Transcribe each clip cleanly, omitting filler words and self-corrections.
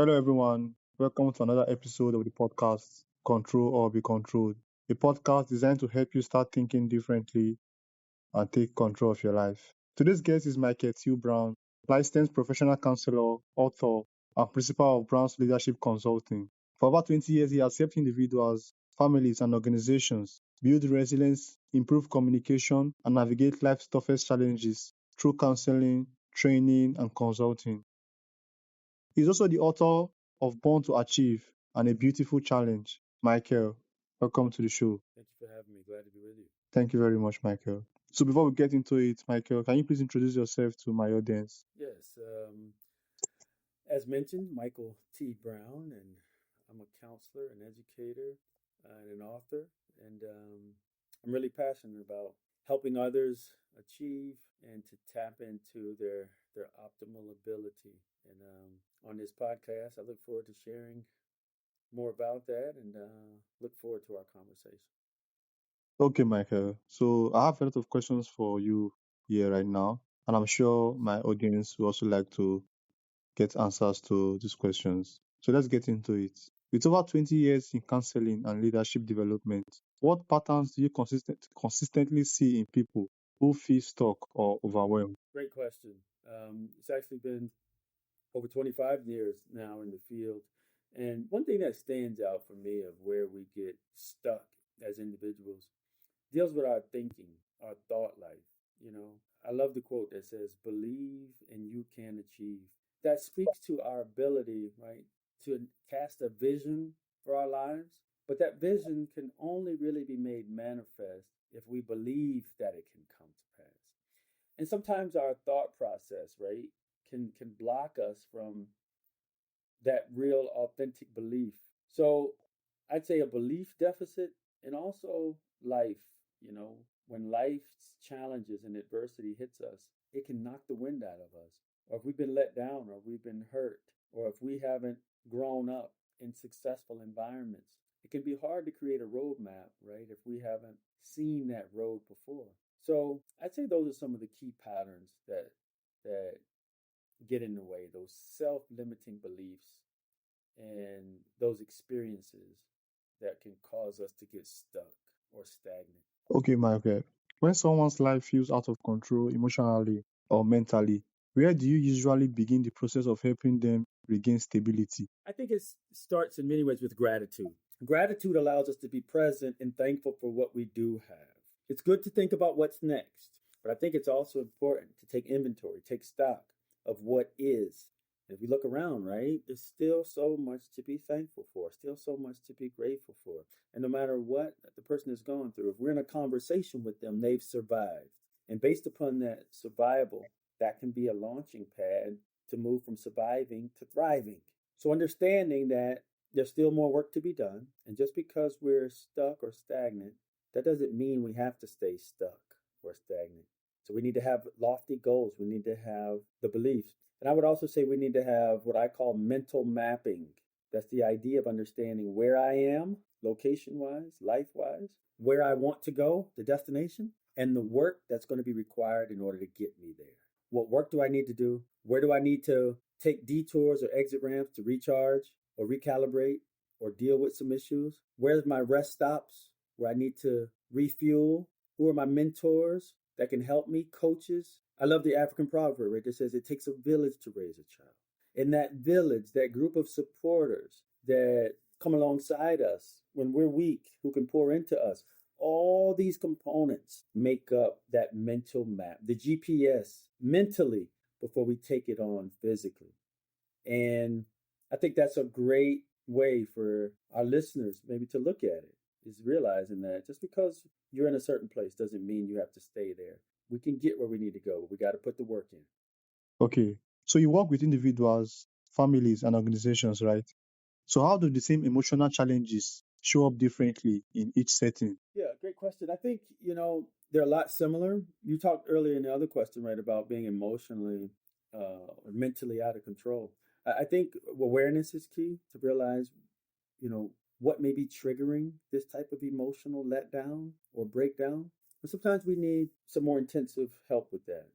Hello, everyone. Welcome to another episode of the podcast, Control or Be Controlled, a podcast designed to help you start thinking differently and take control of your life. Today's guest is Michael T. Brown, licensed professional counselor, author, and principal of Brown's Leadership Consulting. For about 20 years, he has helped individuals, families, and organizations build resilience, improve communication, and navigate life's toughest challenges through counseling, training, and consulting. He's also the author of Born to Achieve and A Beautiful Challenge. Michael, welcome to the show. Thank you for having me. Glad to be with you. Thank you very much, Michael. So before we get into it, Michael, can you please introduce yourself to my audience? Yes, as mentioned, Michael T. Brown, and I'm a counselor, an educator, and an author. And I'm really passionate about helping others achieve and to tap into their optimal ability. And on this podcast, I look forward to sharing more about that and look forward to our conversation. Okay, Michael. So I have a lot of questions for you here right now, and I'm sure my audience will also like to get answers to these questions. So let's get into it. With over 20 years in counseling and leadership development, what patterns do you consistently see in people who feel stuck or overwhelmed? Great question. It's actually been over 25 years now in the field. And one thing that stands out for me of where we get stuck as individuals deals with our thinking, our thought life. You know, I love the quote that says, believe and you can achieve. That speaks to our ability, right, to cast a vision for our lives. But that vision can only really be made manifest if we believe that it can come to pass. And sometimes our thought process, right, can block us from that real authentic belief. So I'd say a belief deficit and also life, you know, when life's challenges and adversity hits us, it can knock the wind out of us. Or if we've been let down or we've been hurt or if we haven't grown up in successful environments, it can be hard to create a roadmap, right? If we haven't seen that road before. So I'd say those are some of the key patterns that get in the way, those self-limiting beliefs and those experiences that can cause us to get stuck or stagnant. Okay, Michael. When someone's life feels out of control emotionally or mentally, where do you usually begin the process of helping them regain stability? I think it starts in many ways with gratitude. Gratitude allows us to be present and thankful for what we do have. It's good to think about what's next, but I think it's also important to take inventory, take stock of what is. And if we look around, right, there's still so much to be thankful for, still so much to be grateful for. And no matter what the person is going through, if we're in a conversation with them, they've survived. And based upon that survival, that can be a launching pad to move from surviving to thriving. So understanding that there's still more work to be done, and just because we're stuck or stagnant, that doesn't mean we have to stay stuck or stagnant. So we need to have lofty goals. We need to have the beliefs. And I would also say we need to have what I call mental mapping. That's the idea of understanding where I am, location wise, life wise, where I want to go, the destination, and the work that's going to be required in order to get me there. What work do I need to do? Where do I need to take detours or exit ramps to recharge or recalibrate or deal with some issues? Where's my rest stops where I need to refuel? Who are my mentors that can help me? Coaches. I love the African proverb, right? That says it takes a village to raise a child. In that village, that group of supporters that come alongside us when we're weak, who can pour into us, all these components make up that mental map, the GPS mentally before we take it on physically. And I think that's a great way for our listeners maybe to look at it, is realizing that just because you're in a certain place doesn't mean you have to stay there. We can get where we need to go, but we got to put the work in. Okay, so you work with individuals, families, and organizations, right? So how do the same emotional challenges show up differently in each setting? Yeah, great question. I think, they're a lot similar. You talked earlier in the other question, right, about being emotionally or mentally out of control. I think awareness is key to realize, you know, what may be triggering this type of emotional letdown or breakdown. And sometimes we need some more intensive help with that,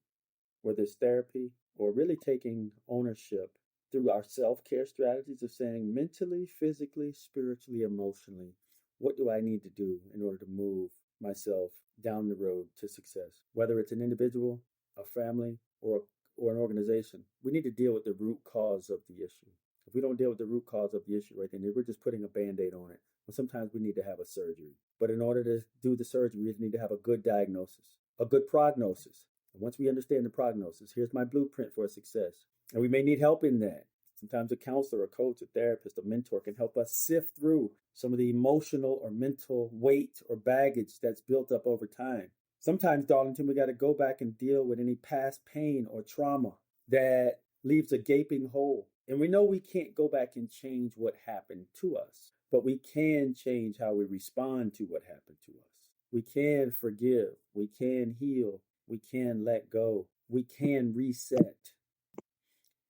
whether it's therapy or really taking ownership through our self-care strategies of saying mentally, physically, spiritually, emotionally, what do I need to do in order to move myself down the road to success? Whether it's an individual, a family, or an organization, we need to deal with the root cause of the issue. If we don't deal with the root cause of the issue right then, we're just putting a band-aid on it. Well, sometimes we need to have a surgery. But in order to do the surgery, we need to have a good diagnosis, a good prognosis. And once we understand the prognosis, here's my blueprint for success. And we may need help in that. Sometimes a counselor, a coach, a therapist, a mentor can help us sift through some of the emotional or mental weight or baggage that's built up over time. Sometimes, Darlington, we got to go back and deal with any past pain or trauma that leaves a gaping hole. And we know we can't go back and change what happened to us, but we can change how we respond to what happened to us. We can forgive, we can heal, we can let go, we can reset.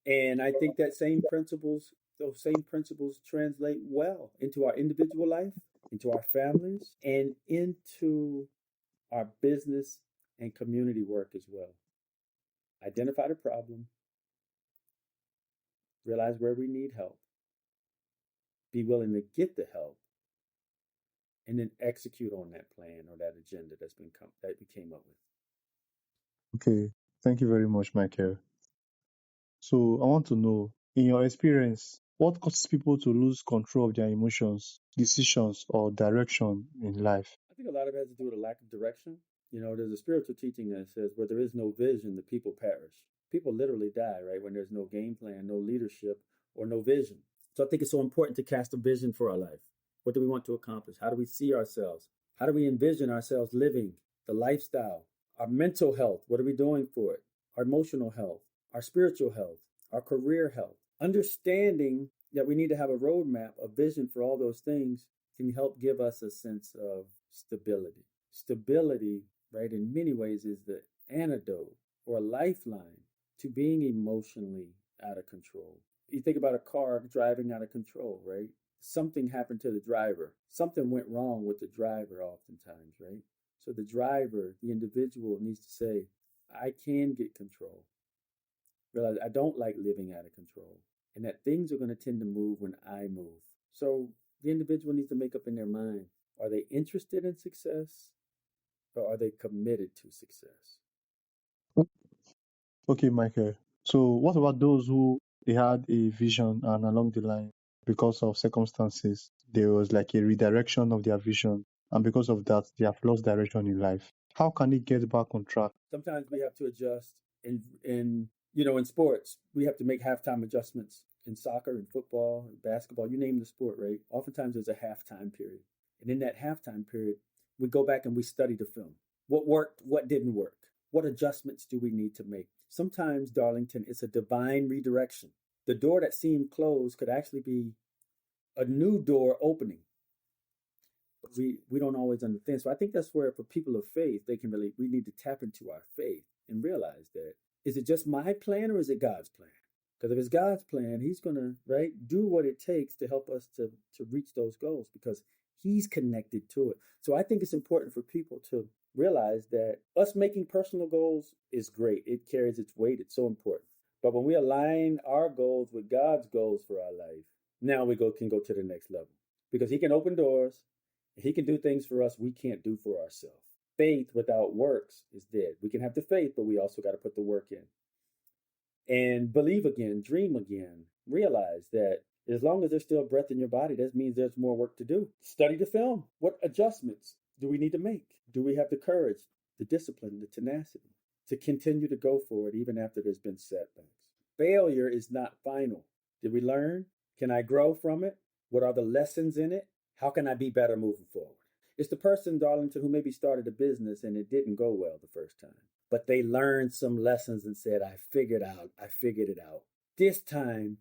And I think those same principles translate well into our individual life, into our families, and into our business and community work as well. Identify the problem, realize where we need help, be willing to get the help, and then execute on that plan or that agenda that we came up with. Okay, thank you very much, Michael. So I want to know, in your experience, what causes people to lose control of their emotions, decisions, or direction in life? I think a lot of it has to do with a lack of direction. There's a spiritual teaching that says where there is no vision, the people perish. People literally die, right? When there's no game plan, no leadership, or no vision. So I think it's so important to cast a vision for our life. What do we want to accomplish? How do we see ourselves? How do we envision ourselves living the lifestyle? Our mental health, what are we doing for it? Our emotional health, our spiritual health, our career health. Understanding that we need to have a roadmap, a vision for all those things can help give us a sense of stability. Stability, right, in many ways is the antidote or a lifeline to being emotionally out of control. You think about a car driving out of control, right? Something happened to the driver. Something went wrong with the driver oftentimes, right? So the driver, the individual needs to say, I can get control. Realize I don't like living out of control. And that things are going to tend to move when I move. So the individual needs to make up in their mind, are they interested in success or are they committed to success? Okay, Michael. So what about those who they had a vision and along the line, because of circumstances, there was like a redirection of their vision, and because of that, they have lost direction in life? How can they get back on track? Sometimes we have to adjust in sports. We have to make halftime adjustments in soccer and football and basketball, you name the sport, right? Oftentimes there's a halftime period. And in that halftime period, we go back and we study the film. What worked, what didn't work? What adjustments do we need to make? Sometimes, Darlington, it's a divine redirection. The door that seemed closed could actually be a new door opening. We don't always understand. So I think that's where for people of faith, we need to tap into our faith and realize that, is it just my plan or is it God's plan? Because if it's God's plan, he's going to, right, do what it takes to help us to reach those goals because he's connected to it. So I think it's important for people to realize that us making personal goals is great. It carries its weight. It's so important. But when we align our goals with God's goals for our life, now can go to the next level because he can open doors. He can do things for us we can't do for ourselves. Faith without works is dead. We can have the faith, but we also got to put the work in. And believe again, dream again. Realize that as long as there's still breath in your body, that means there's more work to do. Study the film. What adjustments do we need to make? Do we have the courage, the discipline, the tenacity to continue to go for it even after there's been setbacks? Failure is not final. Did we learn? Can I grow from it? What are the lessons in it? How can I be better moving forward? It's the person, Darlington, who maybe started a business and it didn't go well the first time, but they learned some lessons and said, I figured it out. This time,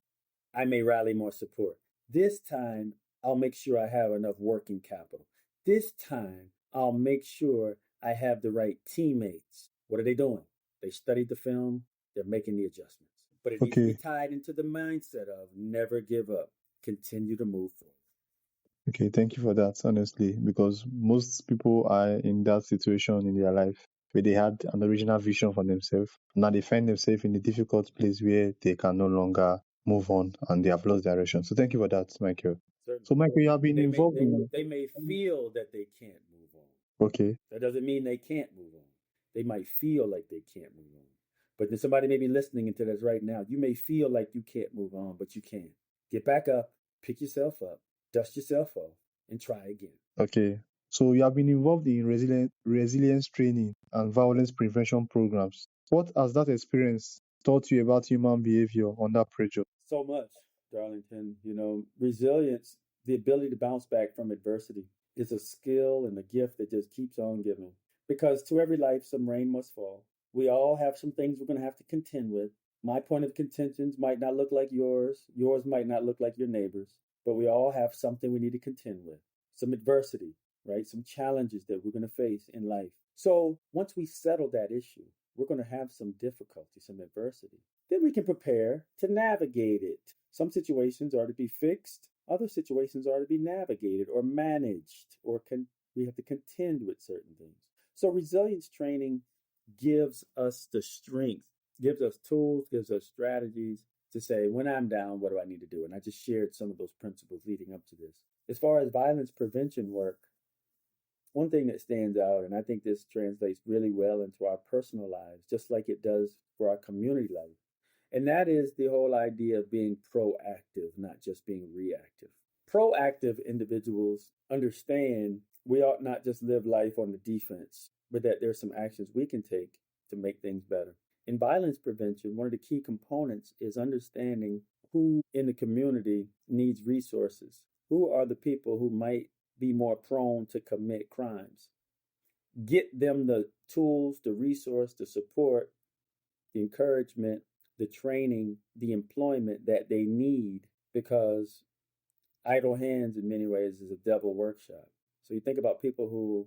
I may rally more support. This time, I'll make sure I have enough working capital. This time, I'll make sure I have the right teammates. What are they doing? They studied the film. They're making the adjustments. But it needs to be tied into the mindset of never give up. Continue to move forward. Okay, thank you for that, honestly, because most people are in that situation in their life where they had an original vision for themselves. Now they find themselves in a difficult place where they can no longer move on and they have lost direction. So thank you for that, Michael. Certainly. So Michael, you have And been involved in they may feel that they can't move on. okay, That doesn't mean they can't move on. They might feel like they can't move on. But then somebody may be listening into this right now. You may feel like you can't move on, but you can. Get back up, pick yourself up, dust yourself off, and try again. okay. So you have been involved in resilience training and violence prevention programs. What has that experience taught you about human behavior under pressure? So much, Darlington. Resilience, the ability to bounce back from adversity, is a skill and a gift that just keeps on giving. Because to every life, some rain must fall. We all have some things we're going to have to contend with. My point of contentions might not look like yours. Yours might not look like your neighbor's. But we all have something we need to contend with. Some adversity, right? Some challenges that we're going to face in life. So once we settle that issue, we're going to have some difficulty, some adversity. Then we can prepare to navigate it. Some situations are to be fixed, other situations are to be navigated or managed, or we have to contend with certain things. So, resilience training gives us the strength, gives us tools, gives us strategies to say, when I'm down, what do I need to do? And I just shared some of those principles leading up to this. As far as violence prevention work, one thing that stands out, and I think this translates really well into our personal lives, just like it does for our community life, and that is the whole idea of being proactive, not just being reactive. Proactive individuals understand we ought not just live life on the defense, but that there's some actions we can take to make things better. In violence prevention, one of the key components is understanding who in the community needs resources. Who are the people who might be more prone to commit crimes? Get them the tools, the resource, the support, the encouragement, the training, the employment that they need, because idle hands in many ways is a devil workshop. So you think about people who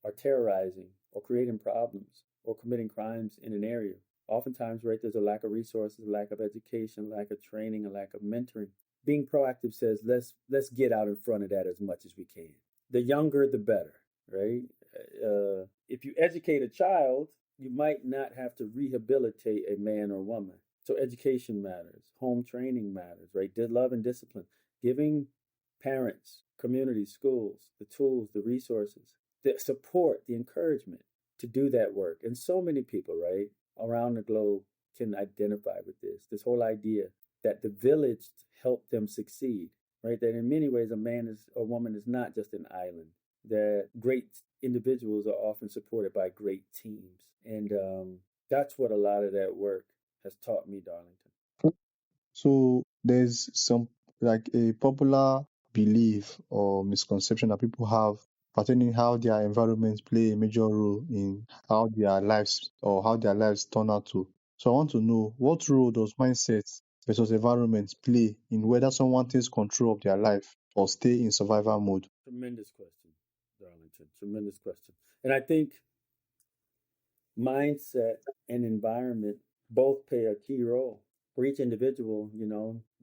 are terrorizing or creating problems or committing crimes in an area. Oftentimes, right, there's a lack of resources, a lack of education, a lack of training, a lack of mentoring. Being proactive says let's get out in front of that as much as we can. The younger, the better, right? If you educate a child, you might not have to rehabilitate a man or woman. So education matters, home training matters, right? Love and discipline, giving parents, communities, schools the tools, the resources, the support, the encouragement to do that work. And so many people, right, around the globe can identify with this whole idea that the village helped them succeed, right? That in many ways, a man is a woman is not just an island. That great individuals are often supported by great teams, and that's what a lot of that work has taught me, Darlington. So there's some like a popular belief or misconception that people have pertaining how their environments play a major role in how their lives or how their lives turn out to. So I want to know what role does mindset versus environment play in whether someone takes control of their life or stay in survival mode. Tremendous question, Darlington. Tremendous question. And I think mindset and environment both play a key role. For each individual,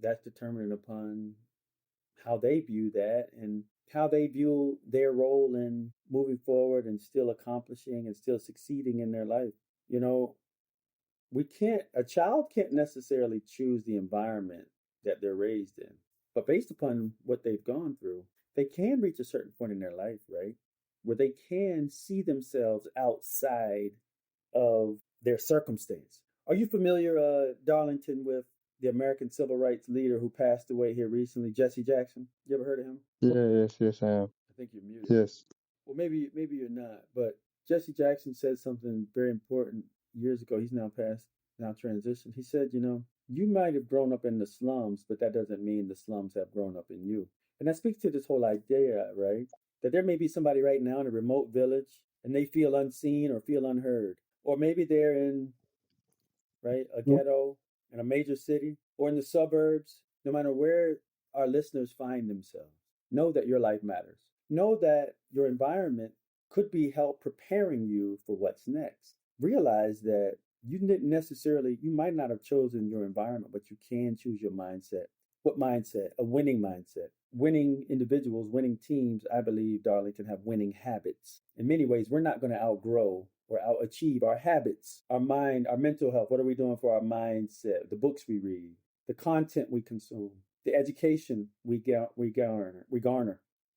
that's determined upon how they view that and how they view their role in moving forward and still accomplishing and still succeeding in their life. You know, a child can't necessarily choose the environment that they're raised in, but based upon what they've gone through, they can reach a certain point in their life, right? Where they can see themselves outside of their circumstance. Are you familiar, Darlington, with the American civil rights leader who passed away here recently, Jesse Jackson? You ever heard of him? Yeah, yes, I am. I think you're muted. Yes. Well, maybe you're not. But Jesse Jackson said something very important years ago. He's now passed, now transitioned. He said, you might have grown up in the slums, but that doesn't mean the slums have grown up in you. And that speaks to this whole idea, right? That there may be somebody right now in a remote village and they feel unseen or feel unheard. Or maybe they're in, right, a ghetto in a major city or in the suburbs. No matter where our listeners find themselves, know that your life matters. Know that your environment could be help preparing you for what's next. Realize that you might not have chosen your environment, but you can choose your mindset. What mindset? A winning mindset. Winning individuals, winning teams, I believe, Darlington, have winning habits. In many ways, we're not going to outgrow or outachieve our habits, our mind, our mental health. What are we doing for our mindset? The books we read, the content we consume, the education we garner.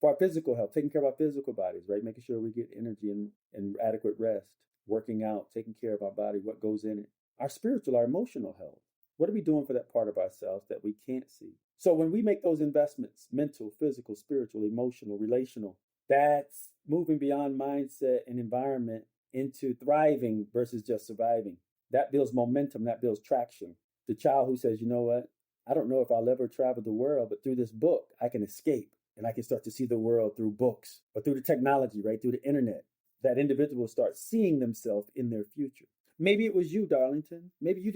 For our physical health, taking care of our physical bodies, right? Making sure we get energy and adequate rest, working out, taking care of our body, what goes in it. Our spiritual, our emotional health. What are we doing for that part of ourselves that we can't see? So when we make those investments, mental, physical, spiritual, emotional, relational, that's moving beyond mindset and environment into thriving versus just surviving. That builds momentum, that builds traction. The child who says, you know what, I don't know if I'll ever travel the world, but through this book, I can escape and I can start to see the world through books or through the technology, right? Through the internet. That individual starts seeing themselves in their future. Maybe it was you, Darlington. Maybe you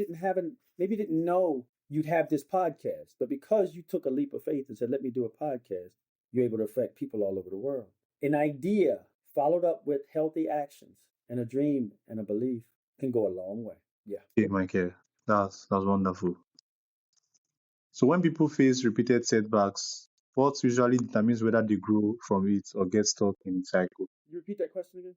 maybe you didn't know you'd have this podcast, but because you took a leap of faith and said, let me do a podcast, you're able to affect people all over the world. An idea followed up with healthy actions and a dream and a belief can go a long way. Yeah. Okay, Michael, that's wonderful. So when people face repeated setbacks, what usually determines whether they grow from it or get stuck in the cycle? You repeat that question again?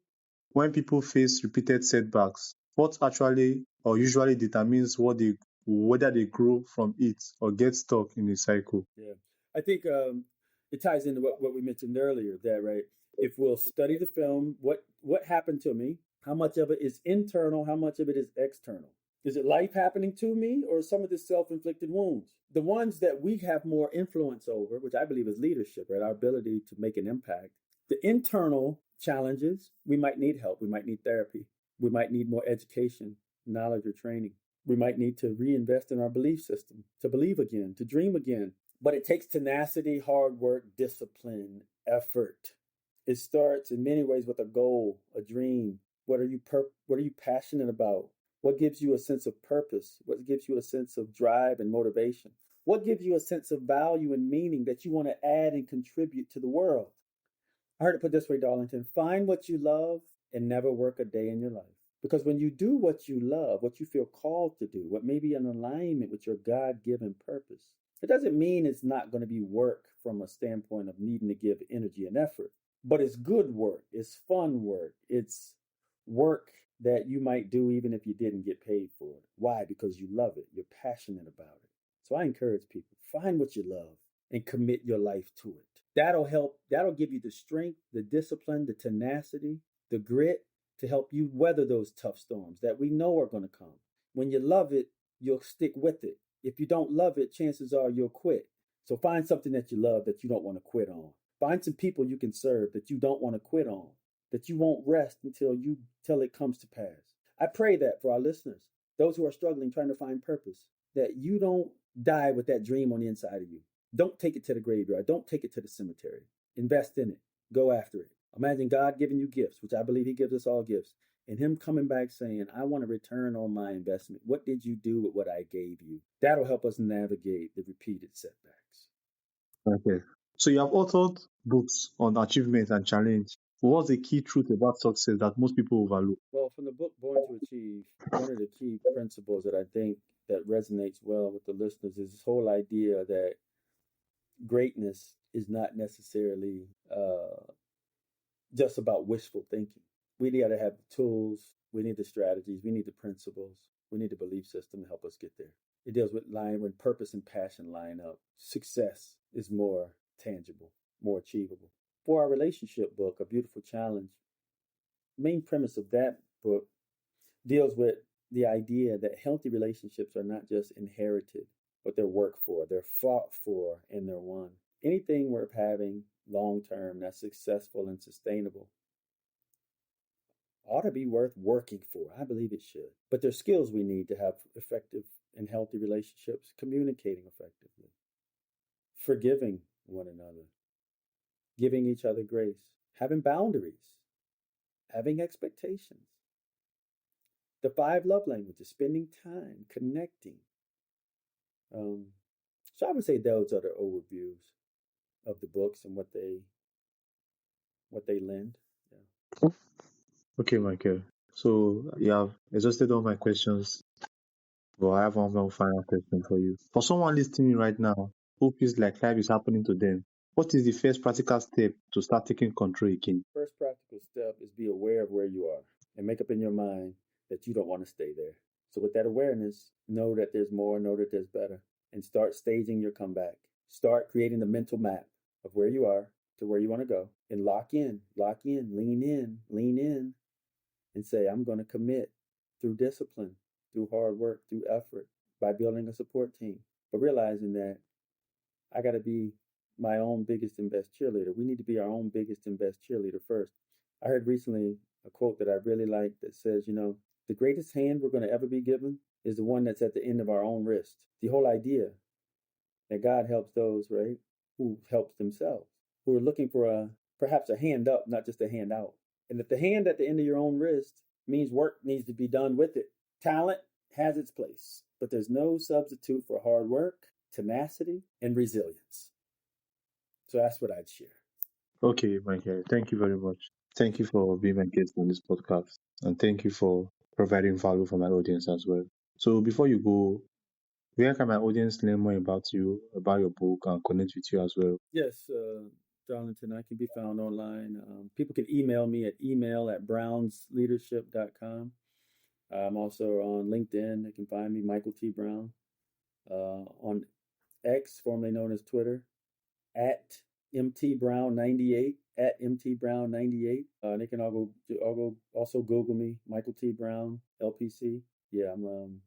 When people face repeated setbacks, what actually or usually determines whether they grow from it or get stuck in the cycle? Yeah. I think it ties into what we mentioned earlier, that right. If we'll study the film, what happened to me, how much of it is internal, how much of it is external? Is it life happening to me or some of the self-inflicted wounds? The ones that we have more influence over, which I believe is leadership, right? Our ability to make an impact. The internal challenges, we might need help, we might need therapy, we might need more education, knowledge, or training. We might need to reinvest in our belief system, to believe again, to dream again. But it takes tenacity, hard work, discipline, effort. It starts in many ways with a goal, a dream. What are you passionate about? What gives you a sense of purpose? What gives you a sense of drive and motivation? What gives you a sense of value and meaning that you want to add and contribute to the world? I heard it put this way, Darlington: find what you love and never work a day in your life. Because when you do what you love, what you feel called to do, what may be in alignment with your God given purpose, it doesn't mean it's not going to be work from a standpoint of needing to give energy and effort, but it's good work, it's fun work, it's work that you might do even if you didn't get paid for it. Why? Because you love it, you're passionate about it. So I encourage people, find what you love and commit your life to it. That'll help, that'll give you the strength, the discipline, the tenacity, the grit to help you weather those tough storms that we know are going to come. When you love it, you'll stick with it. If you don't love it, chances are you'll quit. So find something that you love that you don't want to quit on. Find some people you can serve that you don't want to quit on, that you won't rest until it comes to pass. I pray that for our listeners, those who are struggling trying to find purpose, that you don't die with that dream on the inside of you. Don't take it to the graveyard. Don't take it to the cemetery. Invest in it. Go after it. Imagine God giving you gifts, which I believe He gives us all gifts, and Him coming back saying, I want a return on my investment. What did you do with what I gave you? That'll help us navigate the repeated setbacks. Okay. So you have authored books on achievement and challenge. What's the key truth about success that most people overlook? Well, from the book Born to Achieve, one of the key principles that I think that resonates well with the listeners is this whole idea that greatness is not necessarily just about wishful thinking. We got to have the tools, we need the strategies, we need the principles, we need the belief system to help us get there. It deals with line when purpose and passion line up. Success is more tangible, more achievable. For our relationship book, A Beautiful Challenge, the main premise of that book deals with the idea that healthy relationships are not just inherited, but they're worked for, they're fought for, and they're won. Anything worth having long term that's successful and sustainable ought to be worth working for. I believe it should. But there's skills we need to have effective and healthy relationships, communicating effectively, forgiving one another, giving each other grace, having boundaries, having expectations. The 5 love languages, spending time, connecting. So I would say those are the overviews of the books and what they lend. Yeah. Okay, Michael. So you have exhausted all my questions, but I have one more final question for you. For someone listening right now who feels like life is happening to them, what is the first practical step to start taking control again? First practical step is be aware of where you are and make up in your mind that you don't want to stay there. So with that awareness, know that there's more, know that there's better. and start staging your comeback. Start creating the mental map of where you are to where you want to go, and lock in, lean in, and say, I'm going to commit through discipline, through hard work, through effort, by building a support team. But realizing that I got to be my own biggest and best cheerleader. We need to be our own biggest and best cheerleader first. I heard recently a quote that I really like that says, the greatest hand we're going to ever be given is the one that's at the end of our own wrist. The whole idea that God helps those, right, who helps themselves, who are looking for perhaps a hand up, not just a hand out. And if the hand at the end of your own wrist means work needs to be done with it, talent has its place, but there's no substitute for hard work, tenacity, and resilience. So that's what I'd share. Okay, Michael, thank you very much. Thank you for being my guest on this podcast, and thank you for providing value for my audience as well. So before you go, where can my audience learn more about you, about your book, and connect with you as well? Yes, Darlington, I can be found online. People can email me at email@brownsleadership.com. I'm also on LinkedIn. They can find me, Michael T. Brown. On X, formerly known as Twitter, at MTBrown98, at MTBrown98. They can also Google me, Michael T. Brown, LPC. Yeah, I'm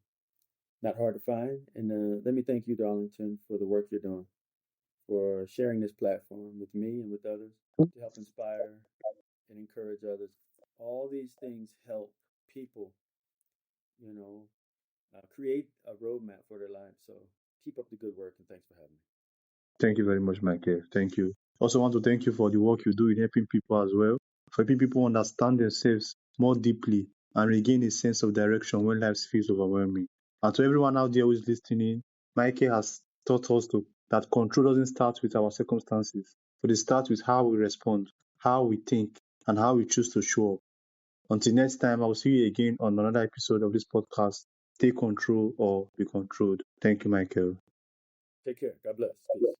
not hard to find. And let me thank you, Darlington, for the work you're doing, for sharing this platform with me and with others to help inspire and encourage others. All these things help people, you know, create a roadmap for their lives. So keep up the good work, and thanks for having me. Thank you very much, Michael. Thank you. Also want to thank you for the work you do in helping people as well, for helping people understand themselves more deeply and regain a sense of direction when life feels overwhelming. And to everyone out there who is listening, Michael has taught us that control doesn't start with our circumstances, but it starts with how we respond, how we think, and how we choose to show up. Until next time, I will see you again on another episode of this podcast. Take control or be controlled. Thank you, Michael. Take care. God bless. Peace.